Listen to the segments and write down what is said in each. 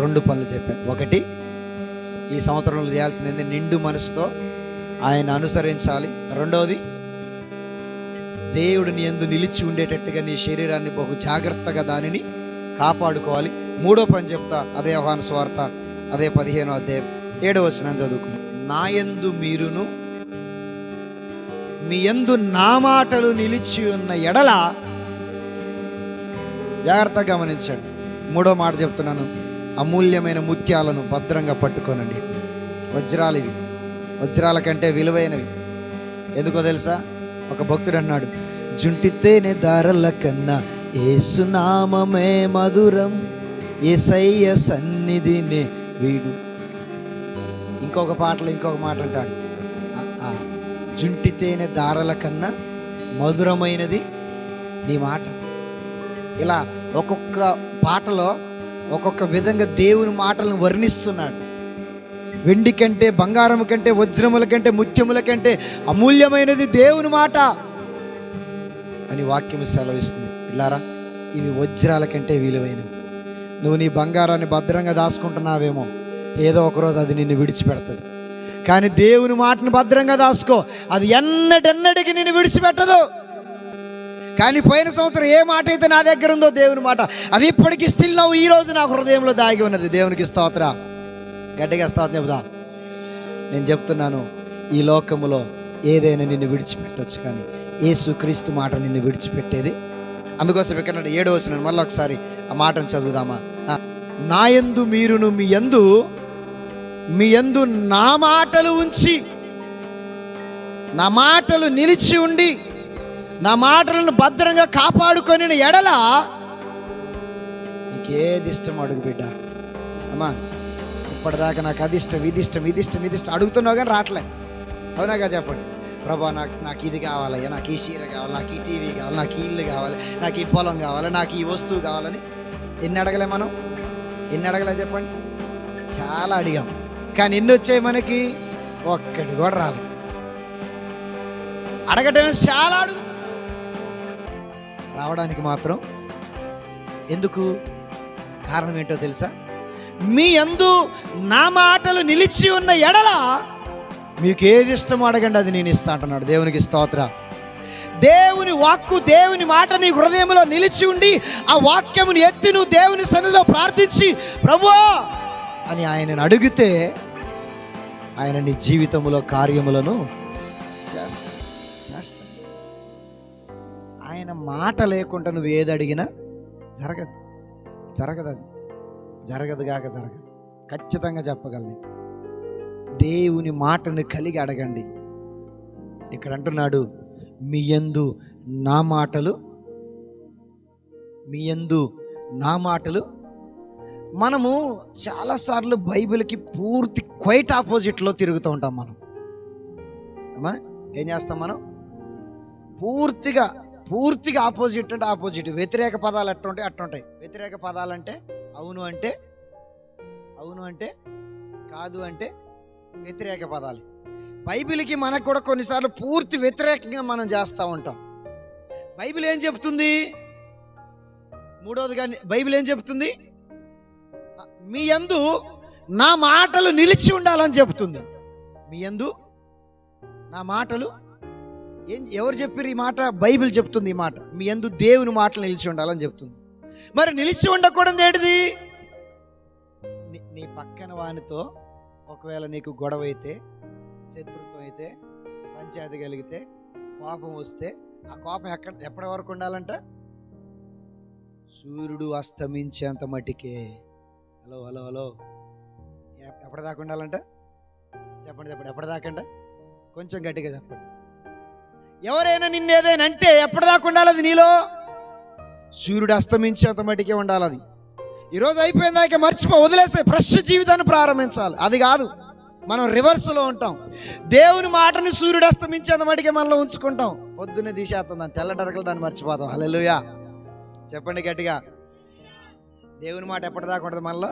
రెండు పనులు చెప్పాను. ఒకటి, ఈ సంవత్సరంలో చేయాల్సింది నిండు మనసుతో ఆయన అనుసరించాలి. రెండవది, దేవుడిని యందు నిలిచి ఉండేటట్టుగా నీ శరీరాన్ని బహు జాగ్రత్తగా దానిని కాపాడుకోవాలి. మూడో పని చెప్తా, అదే యోహాను సువార్త అదే 15వ అధ్యాయం 7వ వచనం చదువుకుని, నా యందు మీరును మీ యందు నా మాటలు నిలిచి ఉన్న ఎడల, జాగ్రత్తగా గమనించండి. మూడో మాట చెప్తున్నాను, అమూల్యమైన ముత్యాలను భద్రంగా పట్టుకోనండి. వజ్రాలు ఇవి, వజ్రాల కంటే విలువైనవి. ఎందుకో తెలుసా? ఒక భక్తుడు అన్నాడు, జుంటితేనే దారల కన్నా యేసునామమే మధురం, యేసయ్య సన్నిధినే వీడు. ఇంకొక మాట అంటాడు, జుంటితేనే దారల కన్నా మధురమైనది నీ మాట. ఇలా ఒక్కొక్క పాటలో ఒక్కొక్క విధంగా దేవుని మాటలను వర్ణిస్తున్నాడు. వెండి కంటే, బంగారం కంటే, వజ్రముల కంటే, ముత్యముల కంటే అమూల్యమైనది దేవుని మాట అని వాక్యం సెలవిస్తుంది. పిల్లారా, ఇవి వజ్రాల కంటే విలువైనవి. నువ్వు నీ బంగారాన్ని భద్రంగా దాచుకుంటున్నావేమో, ఏదో ఒకరోజు అది నిన్ను విడిచిపెడుతుంది. కానీ దేవుని మాటను భద్రంగా దాచుకో, అది ఎన్నటికి నిన్ను విడిచిపెట్టదు. కానీ పోయిన సంవత్సరం ఏ మాట అయితే నా దగ్గర ఉందో దేవుని మాట, అది ఇప్పటికీ స్టిల్ నవ్వు ఈ రోజు నా హృదయంలో దాగి ఉన్నది. దేవునికి స్తోత్ర. గట్టిగా స్తోత్రం చెబుదా. నేను చెప్తున్నాను, ఈ లోకములో ఏదైనా నిన్ను విడిచిపెట్టవచ్చు, కానీ యేసుక్రీస్తు మాట నిన్ను విడిచిపెట్టేది. అందుకోసం ఇక్కడ 7వ వచనం మళ్ళీ ఒకసారి ఆ మాటను చదువుదామా. నా యందు మీరును మీ యందు నా మాటలు ఉంచి, నా మాటలు నిలిచి ఉండి, నా మాటలను భద్రంగా కాపాడుకొని ఎడల నీకేది ఇష్టం అడుగు బిడ్డ. అమ్మా, ఇప్పటిదాకా నాకు అది ఇష్టం, ఇది ఇష్టం, ఇది ఇష్టం, ఇది ఇష్టం అడుగుతున్నావు కానీ రావట్లే. అవునాగా చెప్పండి. ప్రభా, నాకు ఇది కావాలయ్యా, నాకు ఈ చీర కావాలి, నాకు ఈ టీవీ కావాలి, నాకు ఈ ఇల్లు కావాలి, నాకు ఈ పొలం కావాలి, నాకు ఈ వస్తువు కావాలని ఎన్ని అడగలే మనం? ఎన్ని అడగలే చెప్పండి? చాలా అడిగాం. కానీ ఎన్ని వచ్చాయి మనకి? ఒక్కటి కూడా రాలేదు. అడగటం చాలా అడుగు, రావడానికి మాత్రం ఎందుకు? కారణం ఏంటో తెలుసా? మీ యందు నా మాటలు నిలిచి ఉన్న ఎడల మీకు ఏది ఇష్టమో అడగండి, అది నేను ఇస్తా అంటున్నాడు. దేవునికి స్తోత్ర. దేవుని వాక్కు, దేవుని మాట నీ హృదయంలో నిలిచి ఉండి, ఆ వాక్యమును ఎత్తి నువ్వు దేవుని సన్నిధిలో ప్రార్థించి ప్రభువా అని ఆయనను అడిగితే, ఆయన నీ జీవితంలో కార్యములను చేస్తాడు. ఆయన మాట లేకుండా నువ్వు ఏది అడిగినా జరగదు. అది జరగదు. ఖచ్చితంగా చెప్పగలను. దేవుని మాటను కలిగి అడగండి. ఇక్కడ అంటున్నాడు, మీ యందు నా మాటలు. మనము చాలాసార్లు బైబిల్కి పూర్తి క్వైట్ ఆపోజిట్లో తిరుగుతూ ఉంటాం. మనం అమ్మా ఏం చేస్తాం? మనం పూర్తిగా ఆపోజిట్ అంటే ఆపోజిట్. వ్యతిరేక పదాలు ఎట్టుంటాయి అట్టుంటాయి. వ్యతిరేక పదాలు అంటే అవును అంటే కాదు అంటే వ్యతిరేక పదాలు. బైబిల్కి మనకు కూడా కొన్నిసార్లు పూర్తి వ్యతిరేకంగా మనం చేస్తూ ఉంటాం. బైబిల్ ఏం చెప్తుంది? మూడవదిగా బైబిల్ ఏం చెప్తుంది? మీ యందు నా మాటలు నిలిచి ఉండాలని చెప్తుంది. మీ యందు నా మాటలు ఎవరు చెప్పారు ఈ మాట? బైబిల్ చెప్తుంది ఈ మాట. మీ యందు దేవుని మాటలు నిలిచి ఉండాలని చెప్తుంది. మరి నిలిచి ఉండకూడదు ఏంటిది? నీ పక్కన వానితో ఒకవేళ నీకు గొడవ అయితే, శత్రుత్వం అయితే, పంచాయతీ కలిగితే, కోపం వస్తే, ఆ కోపం ఎప్పటి వరకు ఉండాలంట? సూర్యుడు అస్తమించేంత మట్టికే. హలో ఎప్పటిదాకా ఉండాలంట? చెప్పండి. ఎప్పటిదాకంట? కొంచెం గట్టిగా చెప్పండి. ఎవరైనా నిన్నేదైనా అంటే ఎప్పటిదాకా ఉండాలి అది నీలో? సూర్యుడు అస్తమించేంత మట్టికే ఉండాలి. అది ఈరోజు అయిపోయిందాక మర్చిపో, వదిలేసే, ఫ్రెష్ జీవితాన్ని ప్రారంభించాలి. అది కాదు, మనం రివర్స్లో ఉంటాం. దేవుని మాటని సూర్యుడు అస్తమించేంత మట్టికే మనలో ఉంచుకుంటాం. పొద్దున్నే తీసేస్తాం దాన్ని, తెల్లటరకలు దాన్ని మర్చిపోతాం. హల్లెలూయా చెప్పండి గట్టిగా. దేవుని మాట ఎప్పటిదాకా ఉంటుంది మనలో?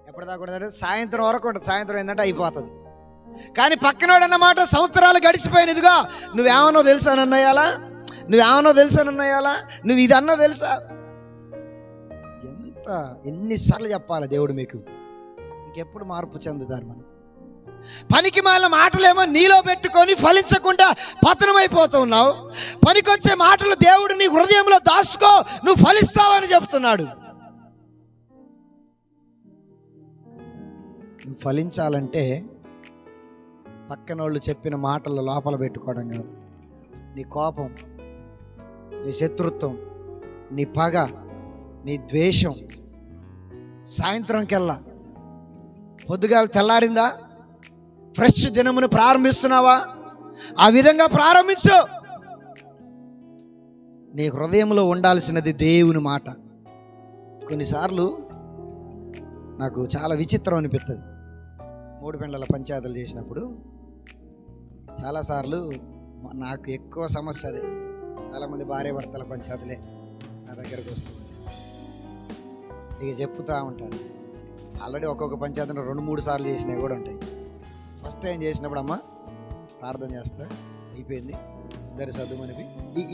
ఎప్పటిదాకా ఉంటుంది? సాయంత్రం వరకు ఉంటుంది. సాయంత్రం ఏంటంటే అయిపోతుంది. కానీ పక్కనోడన్నమాట సంవత్సరాలు గడిచిపోయినదిగా నువ్వేమన్నో తెలుసానన్నయ్యాలా, నువ్వేమన్నో తెలుసానన్నయ్యాలా, నువ్వు ఇది అన్నో తెలుసా. ఎన్నిసార్లు చెప్పాలి దేవుడు మీకు, ఇంకెప్పుడు మార్పు చెందుతారు. మనం పనికి మాలిన మాటలేమో నీలో పెట్టుకొని ఫలించకుండా పతనమైపోతూ ఉన్నావు. పనికొచ్చే మాటలు దేవుడు నీ హృదయంలో దాచుకో, నువ్వు ఫలిస్తావని చెప్తున్నాడు. నువ్వు ఫలించాలంటే పక్కనోళ్ళు చెప్పిన మాటలు లోపల పెట్టుకోవడం కాదు. నీ కోపం, నీ శత్రుత్వం, నీ పగ, నీ ద్వేషం సాయంత్రంకెల్లా, పొద్దుగాల తెల్లారిందా, ఫ్రెష్ దినమును ప్రారంభిస్తున్నావా, ఆ విధంగా ప్రారంభించు. నీ హృదయంలో ఉండాల్సినది దేవుని మాట. కొన్నిసార్లు నాకు చాలా విచిత్రం అనిపిస్తుంది. 3 పెండ్ల పంచాయతీలు చేసినప్పుడు చాలాసార్లు నాకు ఎక్కువ సమస్య అదే. చాలామంది భార్య భర్తల పంచాయతీలే నా దగ్గరకు వస్తుంది. ఇక చెప్తా ఉంటారు. ఆల్రెడీ ఒక్కొక్క పంచాయతీని 2-3 సార్లు చేసినవి కూడా ఉంటాయి. ఫస్ట్ టైం చేసినప్పుడు అమ్మ ప్రార్థన చేస్తా, అయిపోయింది, ఇద్దరు చదువుమనిపి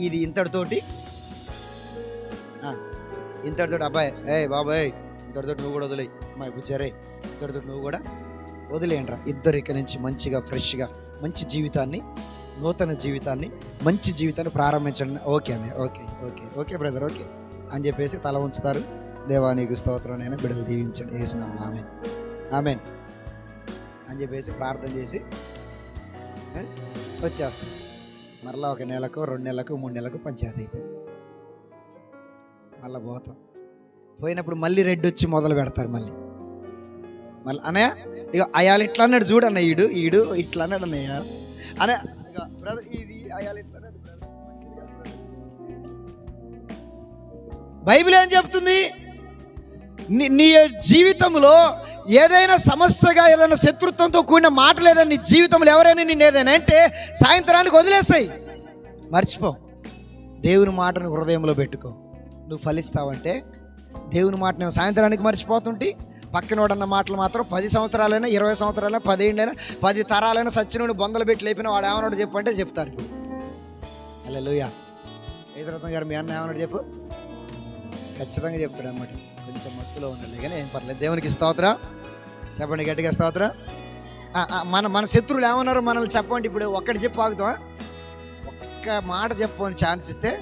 ఇది ఇంతటితోటి అబ్బాయి బాబాయ్ ఇంతటితోటి నువ్వు కూడా వదిలేయి, అమ్మాయి బుచ్చారే ఇంతటితోటి నువ్వు కూడా వదిలేయండిరా, ఇద్దరు ఇక్కడి నుంచి మంచిగా ఫ్రెష్గా మంచి జీవితాన్ని, నూతన జీవితాన్ని, మంచి జీవితాన్ని ప్రారంభించండి. ఓకే అమ్మ, okay okay okay brother okay అని చెప్పేసి తల ఉంచుతారు. దేవా నీకు స్తోత్రం, నేను బిడ్డలు దీవించండి, వేసినాను, ఆమెన్ ఆమెన్ అని చెప్పేసి ప్రార్థన చేసి వచ్చేస్తాం. మరలా 1 నెలకు 2 నెలలకు 3 నెలలకు పంచాయతీ అయిపోయింది. మళ్ళీ పోతాం. పోయినప్పుడు మళ్ళీ రెడ్ వచ్చి మొదలు పెడతారు. మళ్ళీ అన్నయ్య ఇక అయాలు ఇట్లా అన్నాడు చూడన్న, ఈడు ఇట్లా అన్నాడు అన్నయ్య అనే, ఇక బ్రదర్ ఇది అయాలు ఇట్లా అన్నాడు బ్రదర్, మంచిది కాదు బ్రదర్. బైబిల్ ఏం చెప్తుంది? నీ జీవితంలో ఏదైనా సమస్యగా, ఏదైనా శత్రుత్వంతో కూడిన మాటలు ఏదైనా నీ జీవితంలో ఎవరైనా నేను ఏదైనా అంటే సాయంత్రానికి వదిలేస్తాయి, మర్చిపో. దేవుని మాటను హృదయంలో పెట్టుకో. నువ్వు ఫలిస్తావంటే దేవుని మాటను సాయంత్రానికి మర్చిపోతుంటే పక్కనోడన్న మాటలు మాత్రం 10 సంవత్సరాలైనా 20 సంవత్సరాలైనా 10 ఏళ్ళైనా 10 తరాలైనా సచ్చినోడు బొందలు పెట్టి లేపిన వాడు ఏమన్నాడు చెప్పు అంటే చెప్తారు. ఇప్పుడు హల్లెలూయా. యేసురత్నం గారు మీ అన్న ఏమన్నాడు చెప్పు, ఖచ్చితంగా చెప్తాడు అన్నమాట. కొంచెం మత్తులో ఉండాలి కానీ ఏం పర్లేదు. దేవునికి స్తోత్రం చెప్పండి, గట్టిగా స్తోత్రం. మన శత్రువులు ఏమన్నారు మనల్ని చెప్పండి. ఇప్పుడు ఒక్కటి చెప్పు ఆగుతామా? ఒక్క మాట చెప్పని ఛాన్స్ ఇస్తే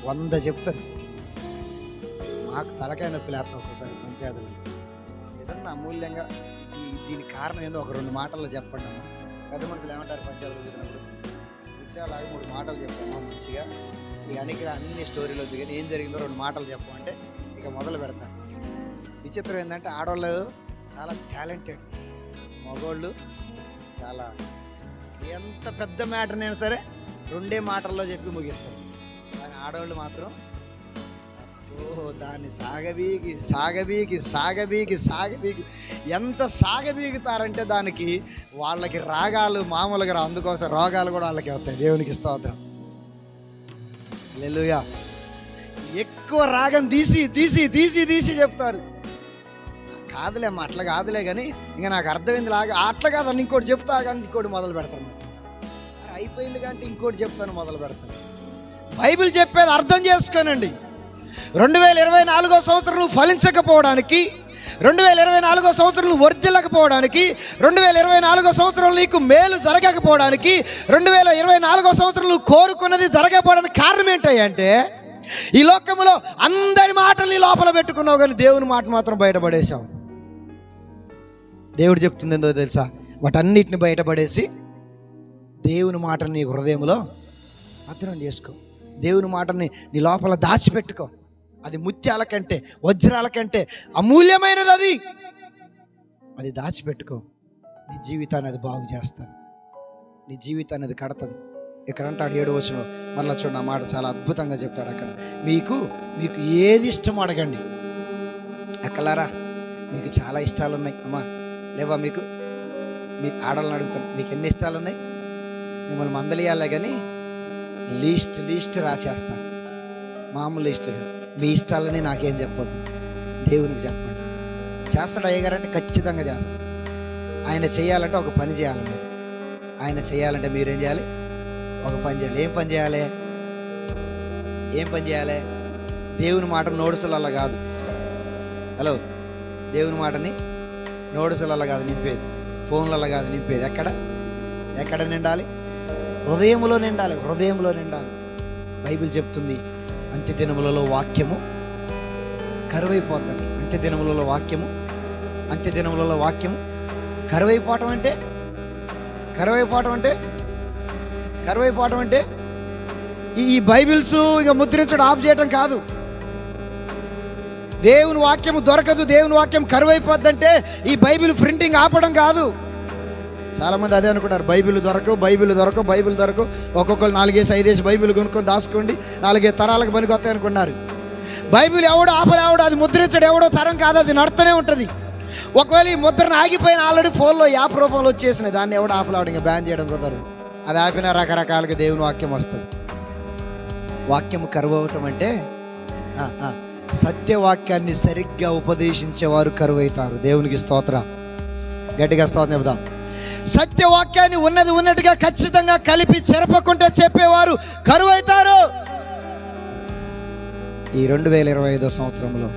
100 చెప్తారు. మాకు తలకాయ నొప్పి లేస్తాం ఒక్కసారి పంచాయతీలో. ఏదన్నా అమూల్యంగా దీనికి కారణం ఏందో ఒక 2 మాటల్లో చెప్పండి అమ్మ. పెద్ద మనుషులు ఏమంటారు పంచాయతీలో చూసినప్పుడు, విద్యాలాగా 3 మాటలు చెప్పాము మంచిగా, ఇక అన్ని స్టోరీలో దిగని ఏం జరిగిందో 2 మాటలు చెప్పమంటే ఇక మొదలు పెడతాను. విచిత్రం ఏంటంటే ఆడవాళ్ళు చాలా టాలెంటెడ్స్, మగవాళ్ళు చాలా ఎంత పెద్ద మ్యాటర్ అయినా సరే 2 మాటల్లో చెప్పి ముగిస్తారు. కానీ ఆడవాళ్ళు మాత్రం దాన్ని సాగబీగి సాగబీగి సాగబీగి సాగబీగి ఎంత సాగబీగుతారంటే దానికి వాళ్ళకి రాగాలు మామూలుగా అందుకోసం రోగాలు కూడా వాళ్ళకి వస్తాయి. దేవునికి స్తోత్రం. హల్లెలూయా. ఎక్కువ రాగం తీసి తీసి తీసి తీసి చెప్తారు. కాదులేమ్మా అట్లా కాదులే కానీ ఇంకా నాకు అర్థమైంది లాగా అట్లా కాదని ఇంకోటి చెప్తా కానీ ఇంకోటి మొదలు పెడతాను. అయిపోయింది కానీ ఇంకోటి చెప్తాను మొదలు పెడతాను. బైబిల్ చెప్పేది అర్థం చేసుకోనండి. 2024 సంవత్సరం నువ్వు ఫలించకపోవడానికి, 2024 సంవత్సరం నువ్వు వర్ధిల్లకపోవడానికి, 2024 సంవత్సరం నీకు మేలు జరగకపోవడానికి, 2024 సంవత్సరం నువ్వు కోరుకున్నది జరగకపోవడానికి కారణం ఏంటంటే ఈ లోకంలో అందరి మాటల్ని లోపల పెట్టుకున్నావు కానీ దేవుని మాట మాత్రం బయటపడేశావు. దేవుడు చెప్తుంది ఏందో తెలుసా? వాటన్నిటిని బయటపడేసి దేవుని మాటని నీ హృదయంలో భద్రం చేసుకో. దేవుని మాటని నీ లోపల దాచిపెట్టుకో. అది ముత్యాల కంటే వజ్రాల కంటే అమూల్యమైనది. అది దాచిపెట్టుకో. నీ జీవితాన్ని అది బాగు చేస్తుంది, నీ జీవితాన్ని అది కడతది. ఇక్కడ అంటాడు 7వ వచనం, మళ్ళీ చూడండి ఆ మాట చాలా అద్భుతంగా చెప్తాడు అక్కడ. మీకు ఏది ఇష్టం అడగండి. అక్కలారా మీకు చాలా ఇష్టాలు ఉన్నాయి అమ్మా, లేవా? మీకు ఆడవాళ్ళని అడుగుతాను, మీకు ఎన్ని ఇష్టాలు ఉన్నాయి? మిమ్మల్ని మందలియాలే కానీ లీస్ట్ రాసేస్తాను. మామూలు లిస్టులు కాదు. మీ ఇష్టాలని నాకేం చెప్పొద్దు, దేవునికి చెప్పండి. చేస్తాడు అయ్యగారంటే ఖచ్చితంగా చేస్తాడు. ఆయన చేయాలంటే ఒక పని చేయాలి. ఆయన చేయాలంటే మీరేం చేయాలి? ఒక పని చేయాలి. ఏం పని చేయాలి? ఏం పని చేయాలి? దేవుని మాట నోట్సులల్లా కాదు. హలో, దేవుని మాటని నోట్సులల్లా కాదు నింపేది, ఫోన్లల్లా కాదు నింపేది. ఎక్కడ నిండాలి? హృదయంలో నిండాలి. హృదయంలో నిండాలి. బైబిల్ చెప్తుంది, అంత్యదినములలో వాక్యము కరువైపోతుంది. అంత్యదినములలో వాక్యము కరువైపోవటం అంటే ఈ బైబిల్స్ ఇక ముద్రించడం ఆఫ్ చేయటం కాదు. దేవుని వాక్యము దొరకదు, దేవుని వాక్యం కరువైపోద్దంటే ఈ బైబిల్ ప్రింటింగ్ ఆపడం కాదు. చాలామంది అదే అనుకుంటారు, బైబిల్ దొరకవు. ఒక్కొక్కరు 4-5 బైబిల్ కొనుక్కొని దాచుకోండి, 4 తరాలకు పనికొస్తాయి అనుకున్నారు. బైబిల్ ఎవడో ఆపలేవడో, అది ముద్రించడం ఎవడో తరం కాదు, అది నడుతూనే ఉంటుంది. ఒకవేళ ఈ ముద్రను ఆగిపోయిన ఆల్రెడీ ఫోన్లో యాప్ రూపంలో వచ్చేసినాయి, దాన్ని ఎవడో ఆపలేవడం, ఇంకా బ్యాన్ చేయడం కుదరదు. అది ఆపినా రకరకాలుగా దేవుని వాక్యం వస్తుంది. వాక్యము కరువు అవటం అంటే సత్యవాక్యాన్ని సరిగ్గా ఉపదేశించేవారు కరువైతారు. దేవునికి స్తోత్ర, గట్టిగా స్తోత్రం చెబుదాం. సత్యవాక్యాన్ని ఉన్నట్టుగా ఖచ్చితంగా కలిపి చెరపకుండా చెప్పేవారు కరువైతారు. ఈ 2025 సంవత్సరంలో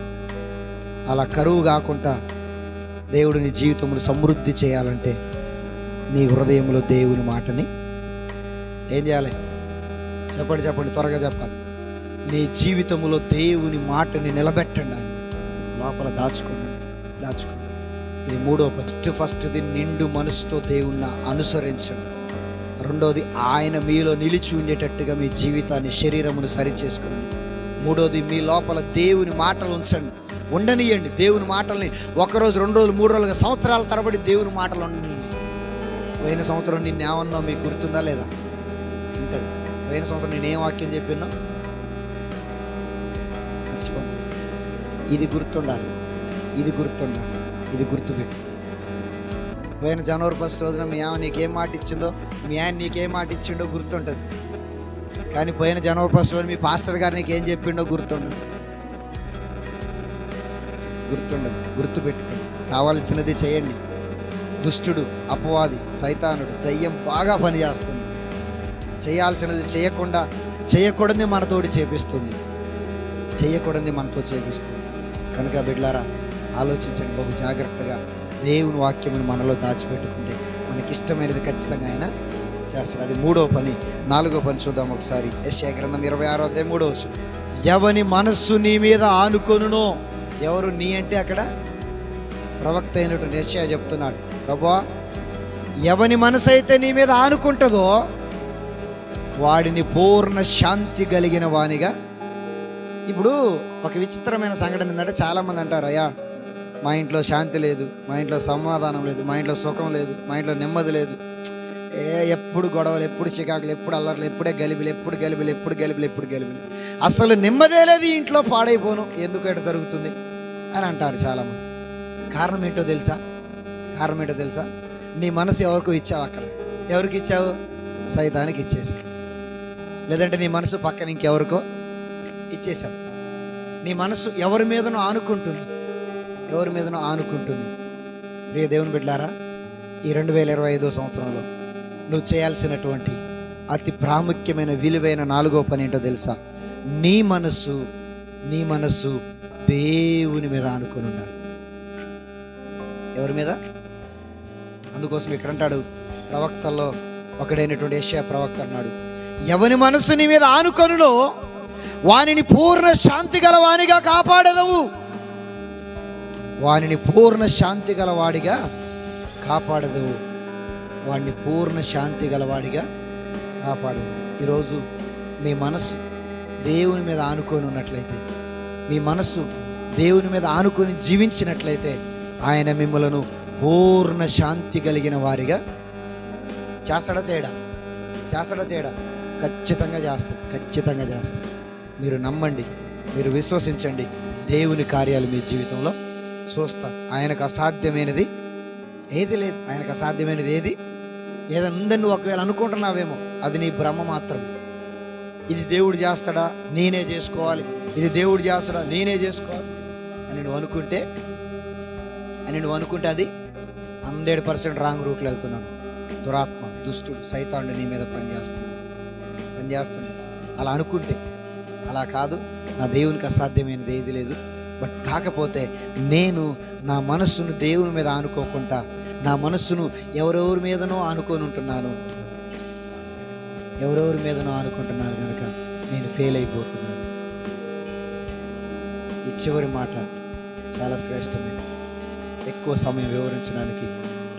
అలా కరువు కాకుండా దేవుడు నీ జీవితంలో సమృద్ధి చేయాలంటే నీ హృదయంలో దేవుని మాటని ఏం చేయాలి? చెప్పండి, త్వరగా చెప్పాలి. నీ జీవితంలో దేవుని మాటని నిలబెట్టండి, ఆయన లోపల దాచుకోండి. ఇది మూడో. ఫస్ట్ది నిండు మనసుతో దేవుణ్ణి అనుసరించడం. రెండోది ఆయన మీలో నిలిచి ఉండేటట్టుగా మీ జీవితాన్ని, శరీరమును సరిచేసుకోండి. మూడోది మీ లోపల దేవుని మాటలు ఉండనియండి. దేవుని మాటల్ని 1 రోజు, 2 రోజులు, 3 రోజులుగా సంవత్సరాల తరబడి దేవుని మాటలు ఉండనియండి. పోయిన సంవత్సరం నిన్నేమన్నా మీకు గుర్తుందా లేదా? ఉంటుంది. పోయిన సంవత్సరం నేనేం వాక్యం చెప్పినా మర్చిపోతాను. ఇది గుర్తుండాలి, ఇది గుర్తుపెట్టు. పోయిన జనవరి 1 రోజున మీ ఆమె నీకేం మాట ఇచ్చిందో, మీ ఆయన నీకేం మాట ఇచ్చిండో గుర్తుంటుంది. కానీ పోయిన జనవరి 1 రోజు మీ పాస్టర్ గారు నీకేం చెప్పిండో గుర్తుండదు. గుర్తుపెట్టుకోండి. కావాల్సినది చేయండి. దుష్టుడు, అపవాది, సైతానుడు, దయ్యం బాగా పనిచేస్తుంది. చేయాల్సినది చేయకూడదు మనతో చేపిస్తుంది. కనుక బిడ్డలారా, ఆలోచించండి బహు జాగ్రత్తగా. దేవుని వాక్యమును మనలో దాచిపెట్టుకుంటే మనకి ఇష్టమైనది ఖచ్చితంగా ఆయన చేస్తాడు. అది మూడో పని. 4వ పని చూద్దాం ఒకసారి. యెషయా గ్రంథం 26:3. ఎవని మనస్సు నీ మీద ఆనుకొనునో. ఎవరు నీ అంటే అక్కడ ప్రవక్త అయినటువంటి యెషయా చెప్తున్నాడు, ప్రభువా ఎవని మనసు అయితే నీ మీద ఆనుకుంటుందో వాడిని పూర్ణ శాంతి కలిగిన వానిగా. ఇప్పుడు ఒక విచిత్రమైన సంఘటన ఏంటంటే, చాలామంది అంటారు, అయ్యా మా ఇంట్లో శాంతి లేదు, మా ఇంట్లో సమాధానం లేదు, మా ఇంట్లో సుఖం లేదు, మా ఇంట్లో నెమ్మది లేదు, ఎప్పుడు గొడవలు, ఎప్పుడు చికాకులు, ఎప్పుడు అల్లర్లు, ఎప్పుడు గలిబిలు, అసలు నెమ్మదే లేదు ఈ ఇంట్లో, పాడైపోను, ఎందుకు ఎట జరుగుతుంది అని అంటారు చాలామంది. కారణం ఏంటో తెలుసా? నీ మనసు ఎవరికో ఇచ్చావు. అక్కడ ఎవరికి ఇచ్చావు? సైతానికి ఇచ్చేసావు. లేదంటే నీ మనసు పక్కన ఇంకెవరికో ఇచ్చేసావు. నీ మనసు ఎవరి మీదనో ఆనుకుంటుంది. ప్రియ దేవుని బిడ్డలారా, ఈ 2025 సంవత్సరంలో నువ్వు చేయాల్సినటువంటి అతి ప్రాముఖ్యమైన విలువైన 4వ పని ఏంటో తెలుసా? నీ మనసు దేవుని మీద ఆనుకొని ఉండాలి. ఎవరి మీద? అందుకోసం ఇక్కడ అంటాడు, ప్రవక్తల్లో ఒకడైనటువంటి యెషయా ప్రవక్త అన్నాడు, ఎవని మనస్సు నీ మీద ఆనుకొనునో వానిని పూర్ణ శాంతి గల వానిగా కాపాడదవు. వానిని పూర్ణ శాంతి గలవాడిగా కాపాడదవు. ఈరోజు మీ మనసు దేవుని మీద ఆనుకొని ఉన్నట్లయితే, మీ మనసు దేవుని మీద ఆనుకొని జీవించినట్లయితే ఆయన మిమ్మలను పూర్ణ శాంతి కలిగిన వారిగా చేస్తాడా చేయడా? ఖచ్చితంగా చేస్తాడు. మీరు నమ్మండి, మీరు విశ్వసించండి, దేవుని కార్యాలు మీ జీవితంలో చూస్తారు. ఆయనకు అసాధ్యమైనది ఏది లేదు. ఏదైనా ఉందని నువ్వు ఒకవేళ అనుకుంటున్నావేమో, అది నీ భ్రమ మాత్రం. ఇది దేవుడు చేస్తాడా, నేనే చేసుకోవాలి, ఇది దేవుడు చేస్తాడా, నేనే చేసుకోవాలి అని నువ్వు అనుకుంటే అది 100% రాంగ్ రూట్లో వెళ్తున్నాను, దురాత్మ, దుష్టుడు, సైతానుడు నీ మీద పనిచేస్తున్నాడు అలా అనుకుంటే, అలా కాదు, నా దేవునికి అసాధ్యమైనది ఏది లేదు. బట్ కాకపోతే నేను నా మనస్సును దేవుని మీద ఆనుకోకుండా నా మనస్సును ఎవరెవరి మీదనో ఆనుకొని ఉంటున్నాను, ఎవరెవరి మీదనో ఆనుకుంటున్నాను కనుక నేను ఫెయిల్ అయిపోతున్నాను. ఈ చివరి మాట చాలా శ్రేష్టమైనది. ఎక్కువ సమయం వివరించడానికి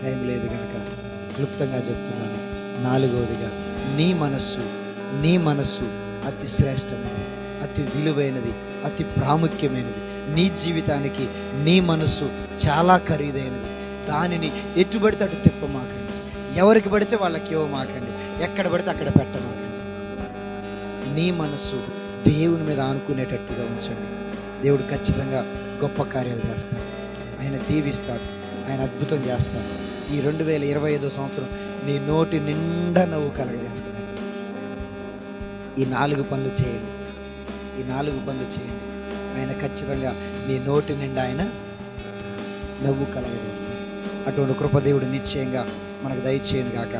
టైం లేదు కనుక క్లుప్తంగా చెప్తున్నాను. 4వదిగా, నీ మనస్సు అతి శ్రేష్టమైనది, అతి విలువైనది, అతి ప్రాముఖ్యమైనది. నీ జీవితానికి నీ మనస్సు చాలా ఖరీదైనది. దానిని ఎటు పడితే అటు తిప్పమాకండి, ఎవరికి పడితే వాళ్ళకి ఇవ్వమాకండి, ఎక్కడ పడితే అక్కడ పెట్టమాకండి. నీ మనస్సు దేవుని మీద ఆనుకునేటట్టుగా ఉంచండి. దేవుడు ఖచ్చితంగా గొప్ప కార్యాలు చేస్తాడు, ఆయన దీవిస్తాడు, ఆయన అద్భుతం చేస్తాడు. ఈ 2025 సంవత్సరం నీ నోటి నిండా నవ్వు కలగజేస్తాడు. ఈ 4 పనులు చేయండి, ఆయన ఖచ్చితంగా నీ నోటి నిండా ఆయన నవ్వు కలగజేస్తాడు. అటువంటి కృప దేవుడు నిశ్చయంగా మనకు దయచేయను గాక.